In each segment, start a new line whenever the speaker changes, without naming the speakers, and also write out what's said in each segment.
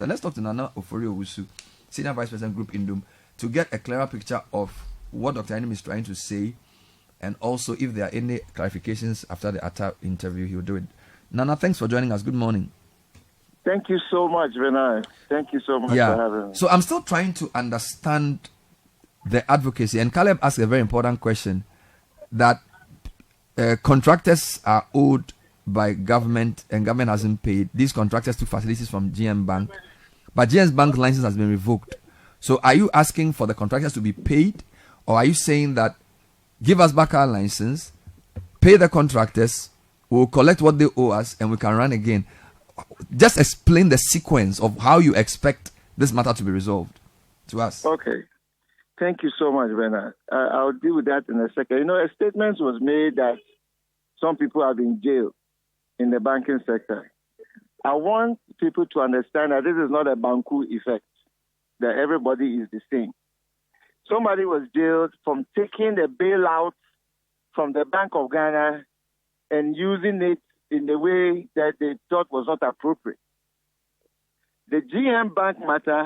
So let's talk to Nana Ofori-Owusu, Senior Vice President, Groupe Nduom, to get a clearer picture of what Dr. Anim is trying to say, and also if there are any clarifications after the ATA interview, he will do it. Nana, thanks for joining us. Good morning.
Thank you so much, Benai. Thank you so much for having me.
So I'm still trying to understand the advocacy, and Caleb asked a very important question, that contractors are owed by government and government hasn't paid. These contractors took facilities from GM Bank, but GM Bank's license has been revoked. So are you asking for the contractors to be paid, or are you saying that give us back our license, pay the contractors, we'll collect what they owe us, and we can run again? Just explain the sequence of how you expect this matter to be resolved to us.
Okay. Thank you so much, Bernard. I'll deal with that in a second. You know, a statement was made that some people have been jailed in the banking sector. I want people to understand that this is not a Banku effect, that everybody is the same. Somebody was jailed from taking the bailout from the Bank of Ghana and using it in the way that they thought was not appropriate. The GM Bank matter,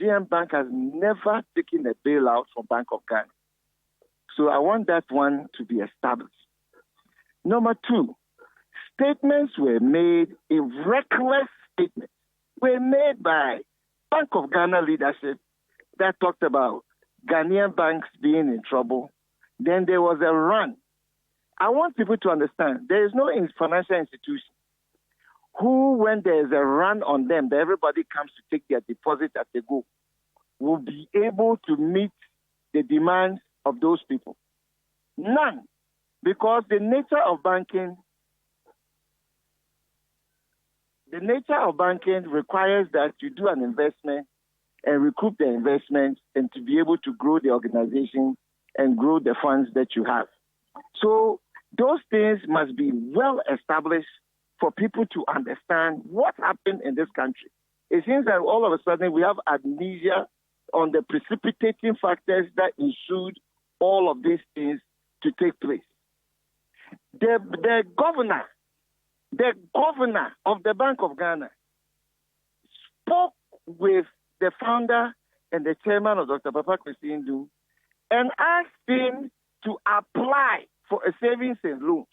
GM Bank has never taken a bailout from Bank of Ghana. So I want that one to be established. Number two, statements were made, reckless statements were made by Bank of Ghana leadership that talked about Ghanaian banks being in trouble. Then there was a run. I want people to understand there is no financial institution who, when there is a run on them, that everybody comes to take their deposit as they go, will be able to meet the demands of those people. None. Because the nature of banking requires that you do an investment and recoup the investment and to be able to grow the organization and grow the funds that you have. So those things must be well established for people to understand what happened in this country. It seems that all of a sudden we have amnesia on the precipitating factors that ensued all of these things to take place. The governor of the Bank of Ghana spoke with the founder and the chairman of Dr. Papa Kwesi Nduom and asked him to apply for a savings and loans.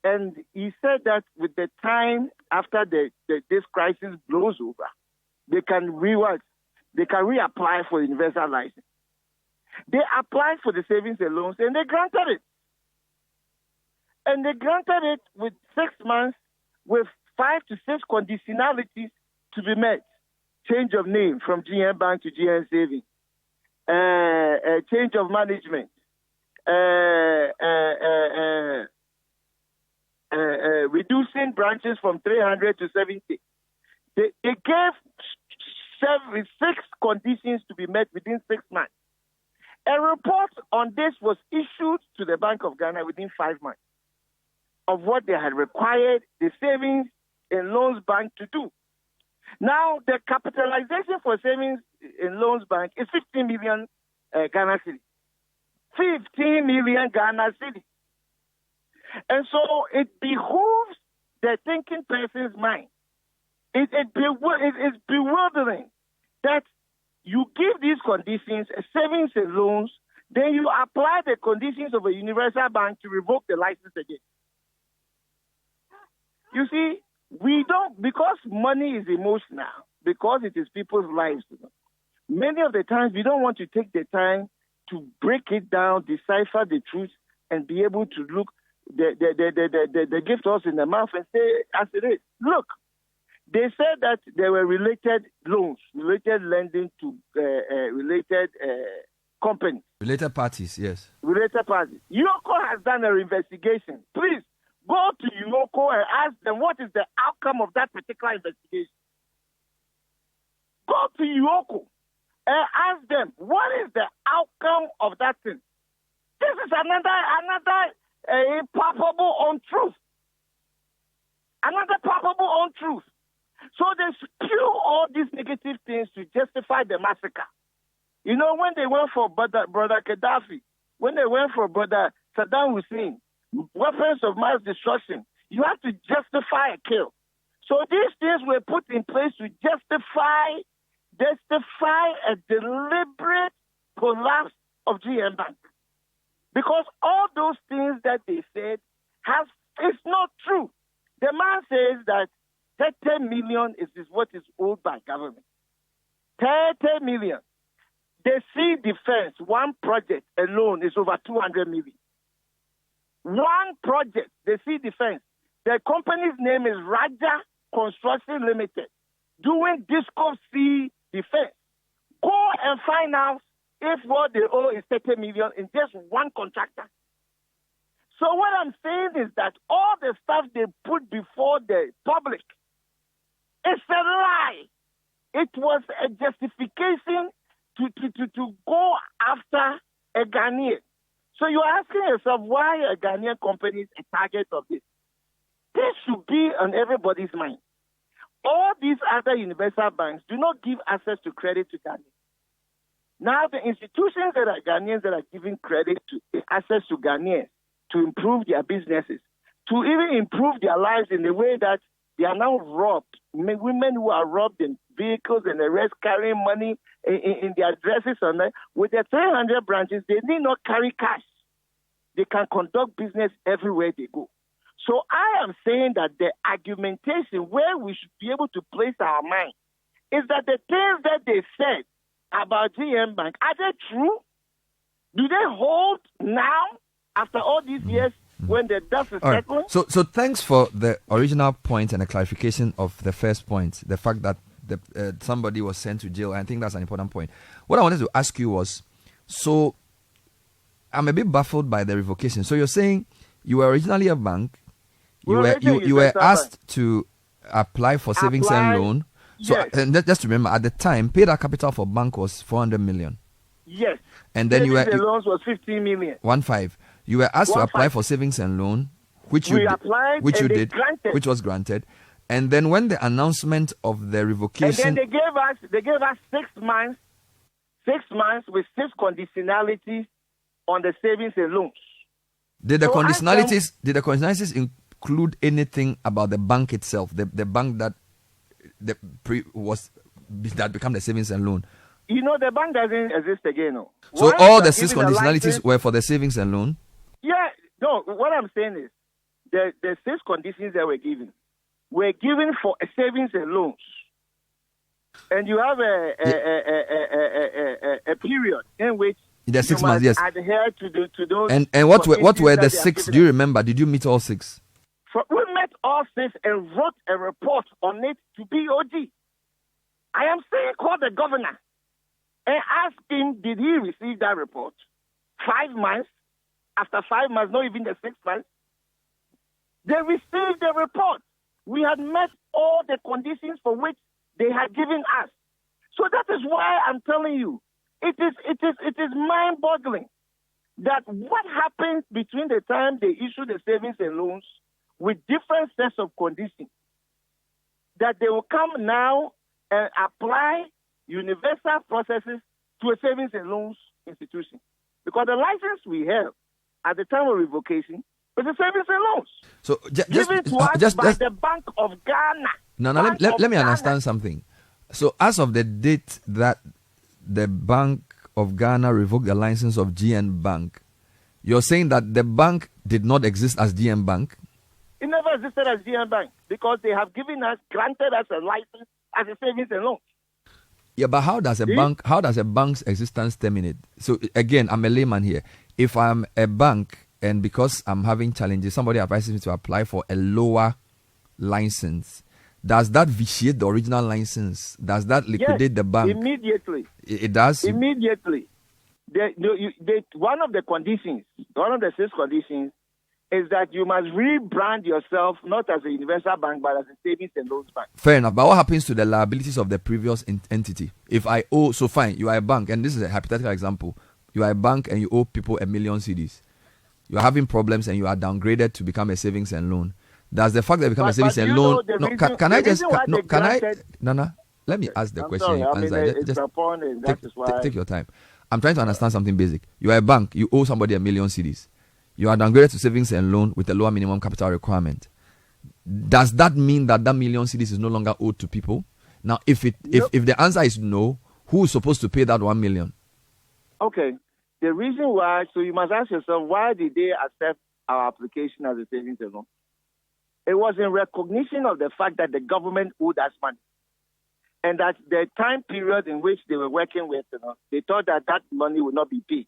And he said that with the time after this crisis blows over, they can reapply for universal license. They applied for the savings and loans and they granted it. And they granted it with 6 months with 5 to 6 conditionalities to be met. Change of name from GM Bank to GM Savings. Change of management. Reducing branches from 300 to 70. They gave 6 conditions to be met within 6 months. A report on this was issued to the Bank of Ghana within 5 months of what they had required the Savings and Loans Bank to do. Now, the capitalization for Savings and Loans Bank is 15 million Ghana cedi. 15 million Ghana cedi. And so it behooves the thinking person's mind. It's bewildering that you give these conditions, savings and loans, then you apply the conditions of a universal bank to revoke the license again. You see, we don't, because money is emotional, because it is people's lives. Many of the times we don't want to take the time to break it down, decipher the truth, and be able to look the gift horse in the mouth and say as it is. Look, they said that there were related loans, related lending to related companies.
Related parties, yes.
Related parties. Yoko has done an investigation. Please, go to Yoko and ask them what is the outcome of that particular investigation. Go to Yoko and ask them what is the outcome of that thing. This is another palpable untruth. Another palpable untruth. So they spew all these negative things to justify the massacre. You know, when they went for brother Gaddafi, when they went for brother Saddam Hussein, weapons of mass destruction, you have to justify a kill. So these things were put in place to justify a deliberate collapse of GM Bank. Because all those things that they said it's not true. The man says that 30 million is what is owed by government. 30 million. The sea defense, one project alone is over 200 million. One project, the sea defense. The company's name is Raja Construction Limited, doing Disco Sea defense. Go and find out if what they owe is 30 million in just one contractor. So what I'm saying is that all the stuff they put before the public is a lie. It was a justification to go after a Ghanaian. So you're asking yourself why a Ghanaian company is a target of this. This should be on everybody's mind. All these other universal banks do not give access to credit to Ghanaians. Now the institutions that are Ghanaians that are giving credit to access to Ghanaians to improve their businesses, to even improve their lives in the way that they are now robbed. Women who are robbed in vehicles and the rest carrying money in their dresses. With their 300 branches, they need not carry cash. They can conduct business everywhere they go. So I am saying that the argumentation where we should be able to place our mind is that the things that they said about GM Bank, are they true? Do they hold now after all these years when the dust is settling?
Right. So thanks for the original point and the clarification of the first point, the fact that somebody was sent to jail. I think that's an important point. What I wanted to ask you was, so I'm a bit baffled by the revocation. So you're saying you were originally a bank, you were asked to apply for savings and loan. So
yes.
And just remember, at the time, paid up capital for bank was 400 million.
Yes.
And then
the loans was 15 million.
15. You were asked to apply for savings and loan, which you did, which was granted. And then when the announcement of the revocation,
and then they gave us 6 months, 6 months with 6 conditionalities on the savings and loans.
Did the conditionalities include anything about the bank itself, the bank that that became the savings and loan?
You know, the bank doesn't exist again. No.
So all the 6 conditionalities were for the savings and loan?
Yeah. No, what I'm saying is the 6 conditions that were given for savings and loans. And you have a period in which
the 6 months, yes.
Adhere to those.
And what were the 6? Do you remember? Did you meet all 6?
We met all 6 and wrote a report on it to BOG. I am saying call the governor and ask him, did he receive that report? 5 months. After 5 months, not even the 6 months. They received the report. We had met all the conditions for which they had given us. So that is why I'm telling you, it is mind-boggling that what happens between the time they issue the savings and loans with different sets of conditions, that they will come now and apply universal processes to a savings and loans institution. Because the license we have at the time of revocation was the savings and loans.
So
given to us by the Bank of Ghana.
No, let me understand something. So as of the date that the Bank of Ghana revoked the license of GN Bank, you're saying that the bank did not exist as GN Bank?
It never existed as GN Bank because they have granted us a license as a savings and loan.
Yeah, but how does a bank's existence terminate? So again, I'm a layman here. If I'm a bank and because I'm having challenges, somebody advises me to apply for a lower license, does that vitiate the original license? Does that liquidate the bank?
Immediately.
It does?
Immediately. One of the 6 conditions is that you must rebrand yourself not as a universal bank but as a savings and loans bank.
Fair enough. But what happens to the liabilities of the previous entity? If I owe, so fine, you are a bank, and this is a hypothetical example. You are a bank and you owe people 1 million cedis. You are having problems and you are downgraded to become a savings and loan. Does the fact that you become a savings and loan? Nana, let me ask the question. Take your time. I'm trying to understand something basic. You are a bank. You owe somebody 1 million cedis. You are downgraded to savings and loan with a lower minimum capital requirement. does that mean that million cedis is no longer owed to people? Now, if the answer is no, who is supposed to pay that 1 million?
Okay. The reason why, so you must ask yourself, why did they accept our application as a savings and loan? It was in recognition of the fact that the government owed us money. And that the time period in which they were working with, they thought that money would not be paid.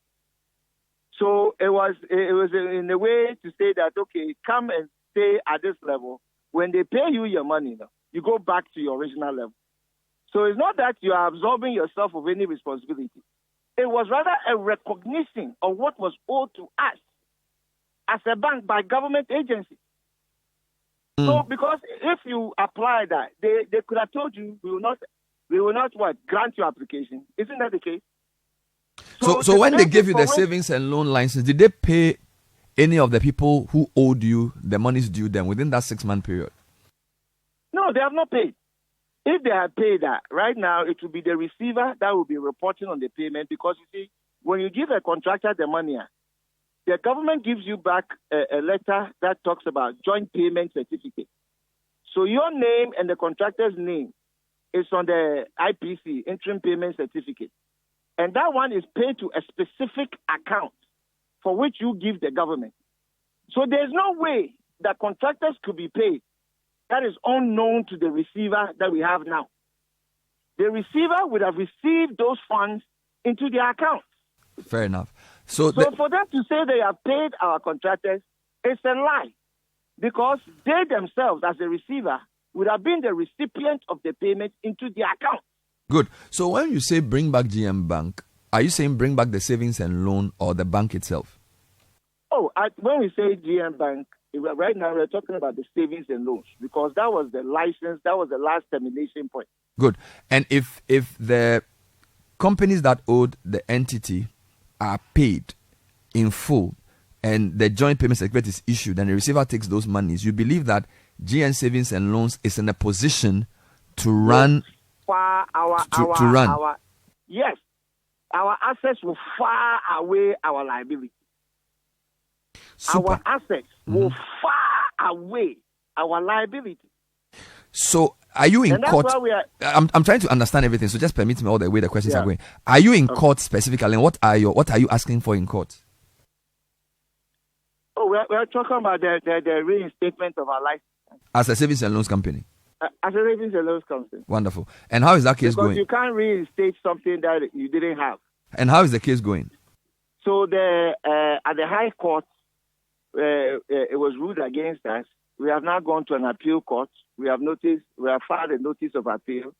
So it was in a way to say that, okay, come and stay at this level. When they pay you your money, you go back to your original level. So it's not that you are absolving yourself of any responsibility. It was rather a recognition of what was owed to us as a bank by government agencies. So because if you apply that, they could have told you we will not grant your application. Isn't that the case?
So when they gave you the savings and loan license, did they pay any of the people who owed you the monies due them within that 6-month period?
No, they have not paid. If they had paid that, right now it will be the receiver that will be reporting on the payment, because you see, when you give a contractor the money, the government gives you back a letter that talks about joint payment certificate. So your name and the contractor's name is on the IPC, interim payment certificate. And that one is paid to a specific account for which you give the government. So there's no way that contractors could be paid that is unknown to the receiver that we have now. The receiver would have received those funds into their account.
Fair enough.
So for them to say they have paid our contractors, it's a lie. Because they themselves, as a receiver, would have been the recipient of the payment into their account.
Good. So when you say bring back GM Bank, are you saying bring back the savings and loan or the bank itself?
When we say GM Bank, right now we're talking about the savings and loans, because that was the license, that was the last termination point.
Good. And if the companies that owed the entity are paid in full and the joint payment certificate is issued and the receiver takes those monies, you believe that GN Savings and Loans is in a position to run
yes, our assets will far away our liability.
Super.
Our assets will far away our liability.
So are you in court? I'm trying to understand everything, so just permit me all the way the questions are going. Are you in court specifically, and what are you asking for in court?
Oh, we're talking about the reinstatement of our license.
As a savings and loans company?
As a savings and loans company.
Wonderful. And how is that case going?
Because you can't reinstate something that you didn't have.
And how is the case going?
So at the High Court, it was ruled against us. We have now gone to an appeal court. We have filed a notice of appeal.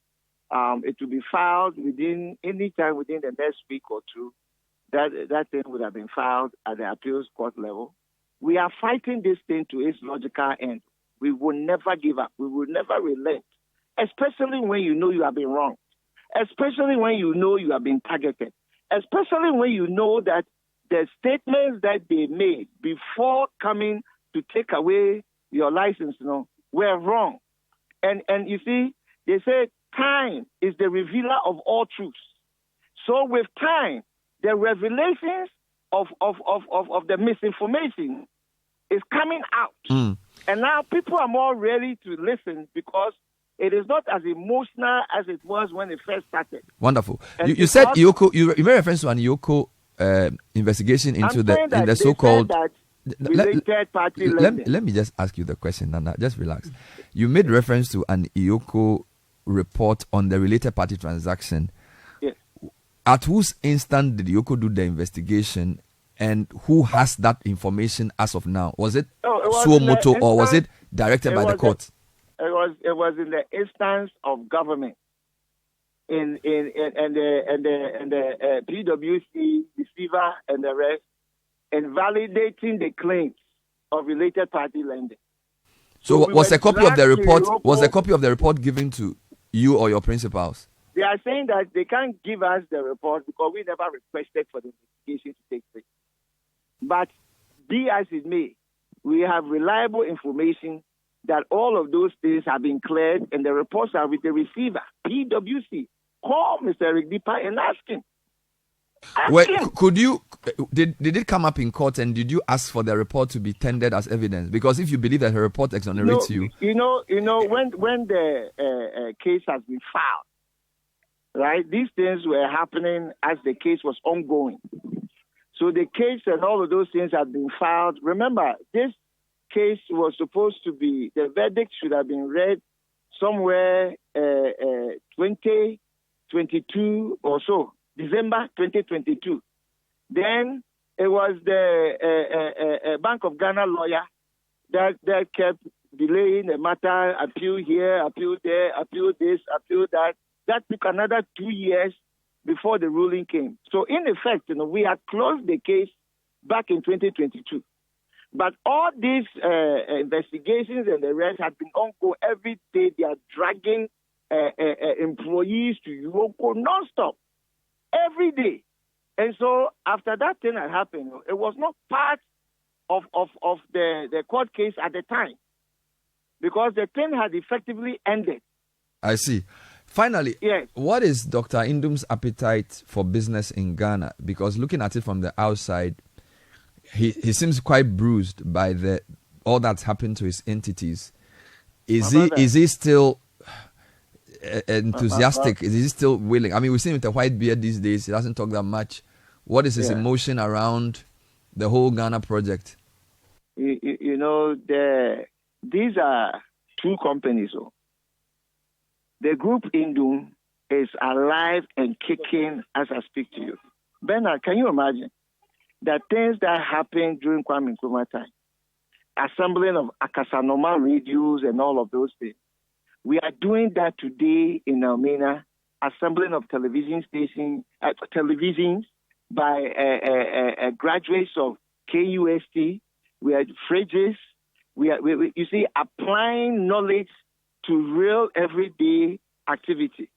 It will be filed any time within the next week or two. That thing would have been filed at the appeals court level. We are fighting this thing to its logical end. We will never give up. We will never relent, especially when you know you have been wronged, especially when you know you have been targeted, especially when you know that the statements that they made before coming to take away your license, were wrong. And you see, they say time is the revealer of all truths. So with time, the revelations of the misinformation is coming out. And now people are more ready to listen because it is not as emotional as it was when it first started.
Wonderful. You said EOCO, you made reference to an EOCO investigation into the so-called
related party lending.
Let me just ask you the question, Nana. Just relax. You made reference to an EOCO report on the related party transaction.
Yes.
At whose instant did EOCO do the investigation, and who has that information as of now? Was it Suomoto or was it directed by the court?
It was in the instance of government, in the PwC receiver and the rest, in validating the claims of related party lending.
So was a copy of the report given to you or your principals?
They are saying that they can't give us the report because we never requested for the investigation to take place. But be as it may, we have reliable information that all of those things have been cleared and the reports are with the receiver, PwC. Call Mr. Rigdipa and ask him.
Could you did it come up in court, and did you ask for the report to be tendered as evidence? Because if you believe that her report exonerates you,
when the case has been filed, right? These things were happening as the case was ongoing. So the case and all of those things have been filed. Remember, this case was supposed to be, the verdict should have been read somewhere 2022 or so, December 2022. Then it was the Bank of Ghana lawyer that kept delaying the matter, appeal here, appeal there, appeal this, appeal that. That took another 2 years before the ruling came. So in effect, we had closed the case back in 2022. But all these investigations and the rest have been ongoing. Every day they are dragging employees to Yoko non-stop. Every day. And so after that thing had happened, it was not part of the court case at the time, because the thing had effectively ended.
I see. Finally,
yes.
What is Dr. Nduom's appetite for business in Ghana? Because looking at it from the outside, he seems quite bruised by all that's happened to his entities. Is he still enthusiastic? Is he still willing? I mean, we've seen with the white beard these days, he doesn't talk that much. What is his emotion around the whole Ghana project?
These are two companies. The Groupe Nduom is alive and kicking as I speak to you. Bernard, can you imagine the things that happened during Kwame Nkrumah time? Assembling of Akasanoma radios and all of those things. We are doing that today in Elmina, assembling of televisions by graduates of KUST. We are fridges. We applying knowledge to real everyday activity.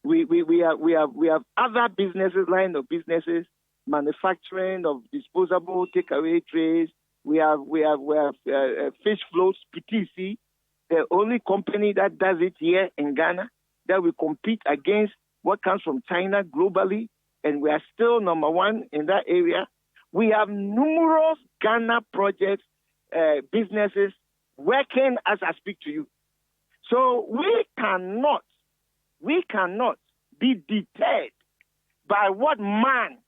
We have other businesses, line of businesses, manufacturing of disposable takeaway trays. We have fish floats, PTC, the only company that does it here in Ghana, that we compete against what comes from China globally, and we are still number one in that area. We have numerous Ghana projects, businesses working as I speak to you. So we cannot be deterred by what man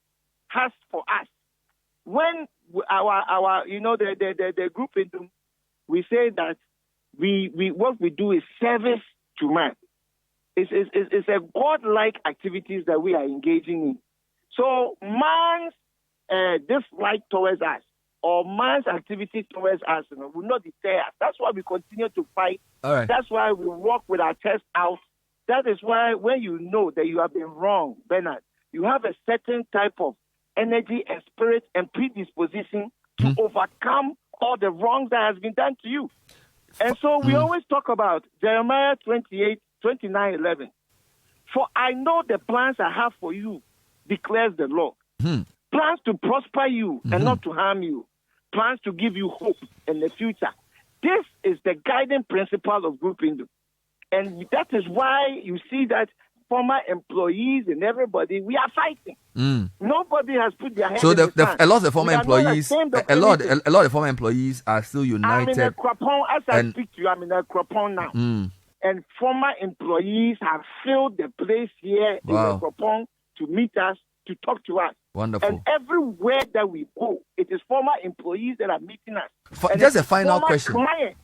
has for us. When the group Nduom, we say that we what we do is service to man. It's a godlike activities that we are engaging in. So man's dislike towards us or man's activity towards us will not deter us. That's why we continue to fight.
All right.
That's why we walk with our chest out. That is why when you know that you have been wrong, Bernard, you have a certain type of energy and spirit and predisposition to overcome all the wrongs that has been done to you. And so we always talk about Jeremiah 29:11. For I know the plans I have for you, declares the Lord. Plans to prosper you and not to harm you. Plans to give you hope in the future. This is the guiding principle of Groupe Nduom. And that is why you see that former employees and everybody, we are fighting. Nobody has put their hands in the sand.
A lot of the former employees, a lot of the former employees are still united.
I'm in a Krapon, as I speak to you, I'm in a Krapon now. And former employees have filled the place here in the Krapon to meet us, to talk to us.
Wonderful.
And everywhere that we go, it is former employees that are meeting us.
Just a final question.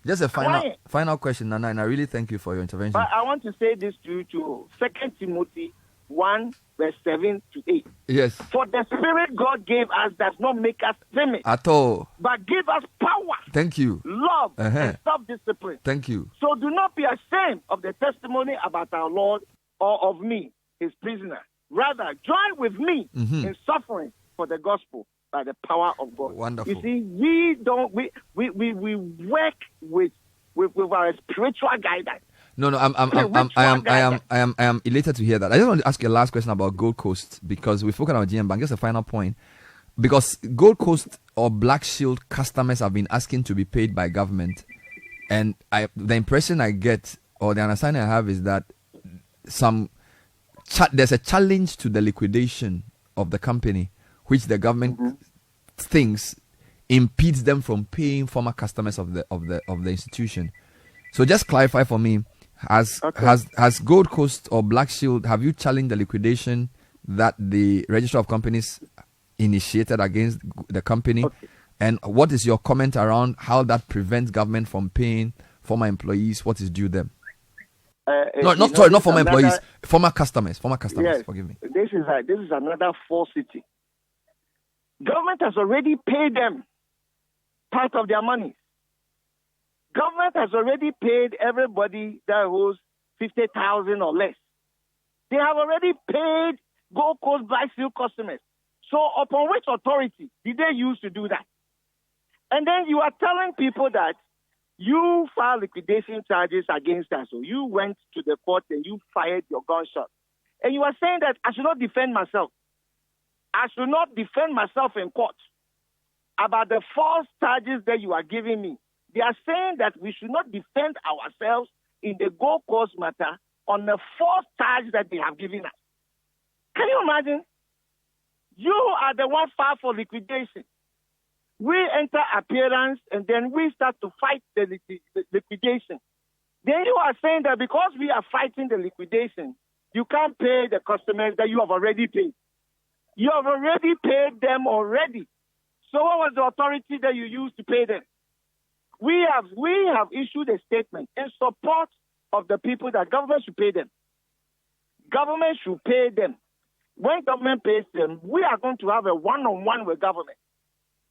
Just a
client.
final question, Nana, and I really thank you for your intervention.
But I want to say this to you too. 2 Timothy 1:7-8.
Yes.
For the Spirit God gave us does not make us timid.
At all.
But give us power.
Thank you.
Love and self-discipline.
Thank you.
So do not be ashamed of the testimony about our Lord or of me, his prisoner. Rather, join with me in suffering for the gospel by the power of God.
Wonderful.
You see, we work with our spiritual guidance.
No, I am elated to hear that. I just want to ask you a last question about Gold Coast, because we've spoken about GM Bank. Just a final point, because Gold Coast or Black Shield customers have been asking to be paid by government, and the impression I get, or the understanding I have, is that there's a challenge to the liquidation of the company, which the government thinks impedes them from paying former customers of the institution. So just clarify for me, has Gold Coast or Black Shield, have you challenged the liquidation that the Register of Companies initiated against the company?
Okay.
And what is your comment around how that prevents government from paying former employees what is due them? Not former employees, former customers. Yes, forgive me.
This is another falsity. Government has already paid them part of their money. Government has already paid everybody that owes 50,000 or less. They have already paid Gold Coast Black Shield customers. So upon which authority did they use to do that? And then you are telling people that you filed liquidation charges against us. So you went to the court and you fired your gunshot. And you are saying that I should not defend myself. I should not defend myself in court about the false charges that you are giving me. They are saying that we should not defend ourselves in the Gold Coast matter on the false charge that they have given us. Can you imagine? You are the one filed for liquidation. We enter appearance and then we start to fight the liquidation. Then you are saying that because we are fighting the liquidation, you can't pay the customers that you have already paid. You have already paid them already. So what was the authority that you used to pay them? We have issued a statement in support of the people that government should pay them. Government should pay them. When government pays them, we are going to have a one-on-one with government.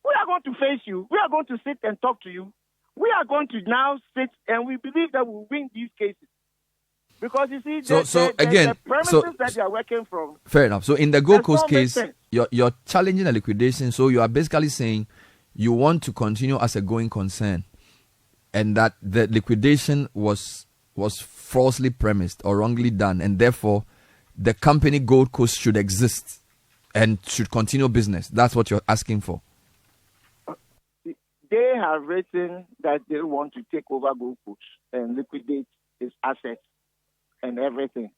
We are going to face you. We are going to sit and talk to you. We are going to now sit and we believe that we'll win these cases. Because you see, the premises that they are working from.
Fair enough. So in the Gold Coast case, you're challenging the liquidation. So you are basically saying you want to continue as a going concern, and that the liquidation was falsely premised or wrongly done, and therefore the company Gold Coast should exist and should continue business. That's what you're asking for.
They have written that they want to take over Gold Coast and liquidate its assets and everything.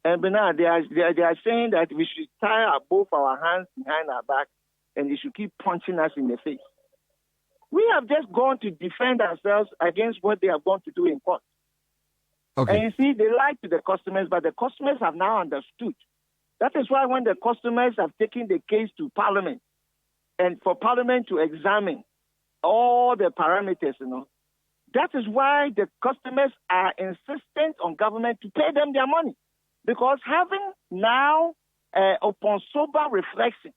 And Bernard, they are saying that we should tie both our hands behind our back and they should keep punching us in the face. We have just gone to defend ourselves against what they are going to do in court.
Okay.
And you see, they lied to the customers, but the customers have now understood. That is why when the customers have taken the case to Parliament, and for Parliament to examine all the parameters, that is why the customers are insistent on government to pay them their money. Because having now, upon sober reflection,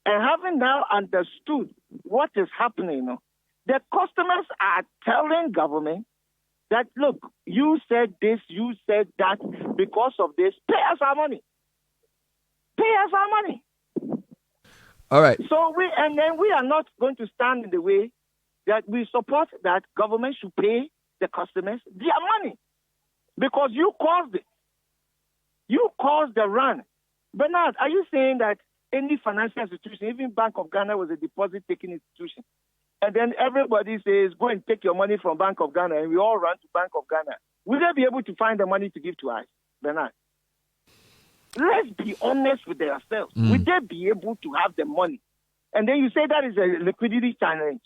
and having now understood what is happening, the customers are telling government that, look, you said this, you said that, because of this, pay us our money. Pay us our money.
All right.
So we are not going to stand in the way that we support that government should pay the customers their money. Because you caused it. You caused the run. Bernard, are you saying that any financial institution, even Bank of Ghana was a deposit-taking institution, and then everybody says, go and take your money from Bank of Ghana, and we all run to Bank of Ghana, will they be able to find the money to give to us, Bernard? Let's be honest with ourselves. Will they be able to have the money? And then you say that is a liquidity challenge.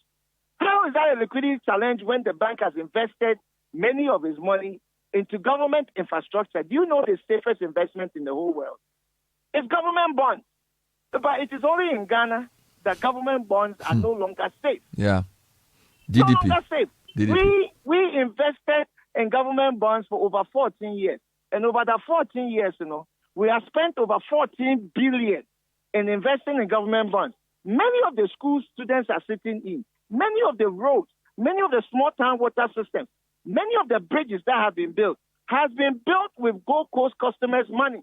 How is that a liquidity challenge when the bank has invested many of its money into government infrastructure? Do you know the safest investment in the whole world? It's government bonds. But it is only in Ghana that government bonds are no longer safe.
Yeah.
No longer safe. We invested in government bonds for over 14 years. And over the 14 years, we have spent over 14 billion in investing in government bonds. Many of the school students are sitting in. Many of the roads, many of the small town water systems, many of the bridges that have been built has been built with Gold Coast customers' money.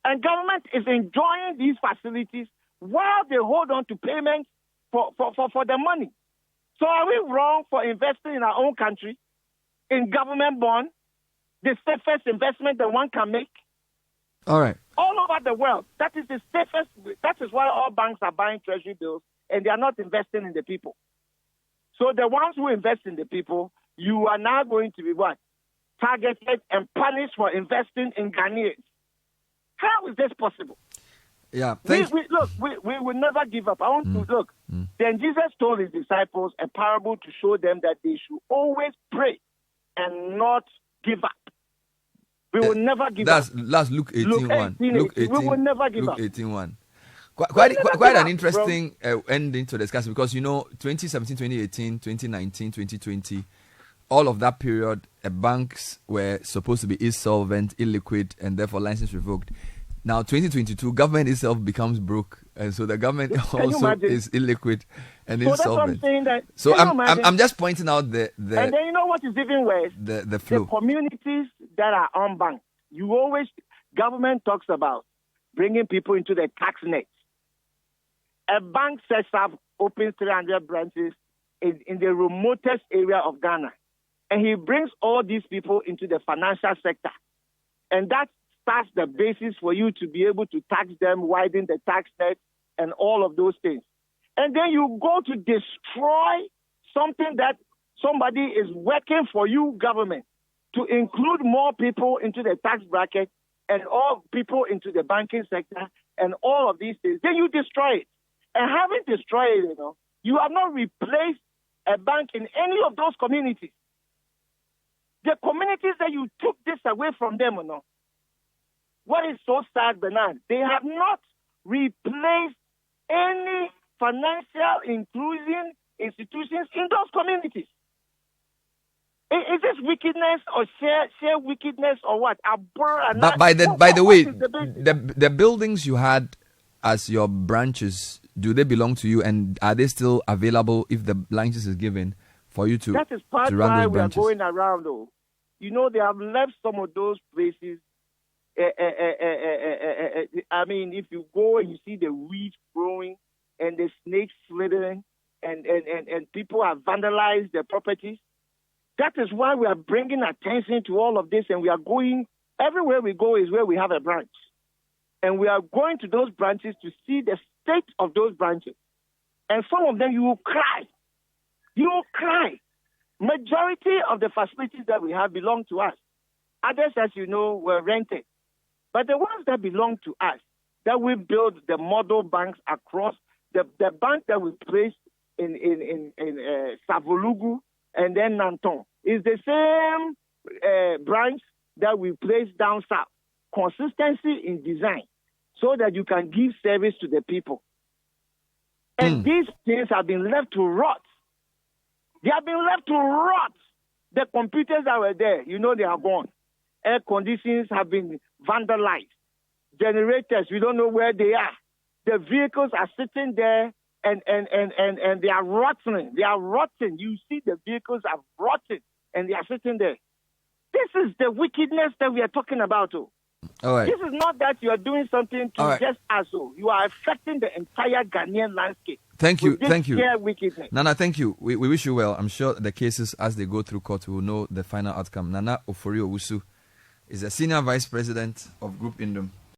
And government is enjoying these facilities while they hold on to payments for the money. So are we wrong for investing in our own country, in government bonds, the safest investment that one can make?
All right.
All over the world, that is the safest. That is why all banks are buying treasury bills and they are not investing in the people. So the ones who invest in the people, you are now going to be what? Targeted and punished for investing in Ghanaians. How is this possible?
Yeah.
We will never give up. I want to look. Then Jesus told his disciples a parable to show them that they should always pray and not give up. We will never give up.
That's Luke 18:1. Luke 18.
We will never give
Luke
up.
18:1. Quite an interesting ending to discuss, because 2017, 2018, 2019, 2020, all of that period, banks were supposed to be insolvent, illiquid, and therefore license revoked. Now 2022, government itself becomes broke, and so the government also is illiquid and insolvent. So I'm just pointing out the
and then you know what is even worse?
The flow.
The communities that are unbanked. Government talks about bringing people into the tax net. A bank sets up, opens 300 branches in the remotest area of Ghana, and he brings all these people into the financial sector, and that starts the basis for you to be able to tax them, widen the tax net, and all of those things. And then you go to destroy something that somebody is working for you, government, to include more people into the tax bracket and all people into the banking sector and all of these things. Then you destroy it. And having destroyed it, you have not replaced a bank in any of those communities. The communities that you took this away from them, what is so sad, Bernard, they have not replaced any financial inclusion institutions in those communities. Is this wickedness or share wickedness or what?
But by the way, the buildings you had as your branches, do they belong to you, and are they still available if the license is given for you to run those branches?
That is part why we are going around, though. They have left some of those places. I mean, if you go and you see the weeds growing and the snakes slithering and people have vandalized their properties, that is why we are bringing attention to all of this, and we are going, everywhere we go is where we have a branch. And we are going to those branches to see the state of those branches. And some of them, you will cry. You will cry. Majority of the facilities that we have belong to us. Others, as you know, were rented. But the ones that belong to us, that we build the model banks across, the bank that we placed in Savolugu and then Nanton, is the same branch that we placed down south. Consistency in design so that you can give service to the people. And these things have been left to rot. They have been left to rot. The computers that were there, they are gone. Air conditions have been vandalized. Generators, we don't know where they are. The vehicles are sitting there and they are rotting. They are rotting. You see the vehicles are rotting and they are sitting there. This is the wickedness that we are talking about.
All right.
This is not that you are doing something to just us. You are affecting the entire Ghanaian landscape.
Thank you.
Wickedness.
Nana, thank you. We wish you well. I'm sure the cases, as they go through court, we will know the final outcome. Nana Ofori Owusu is the Senior Vice President of Groupe Nduom.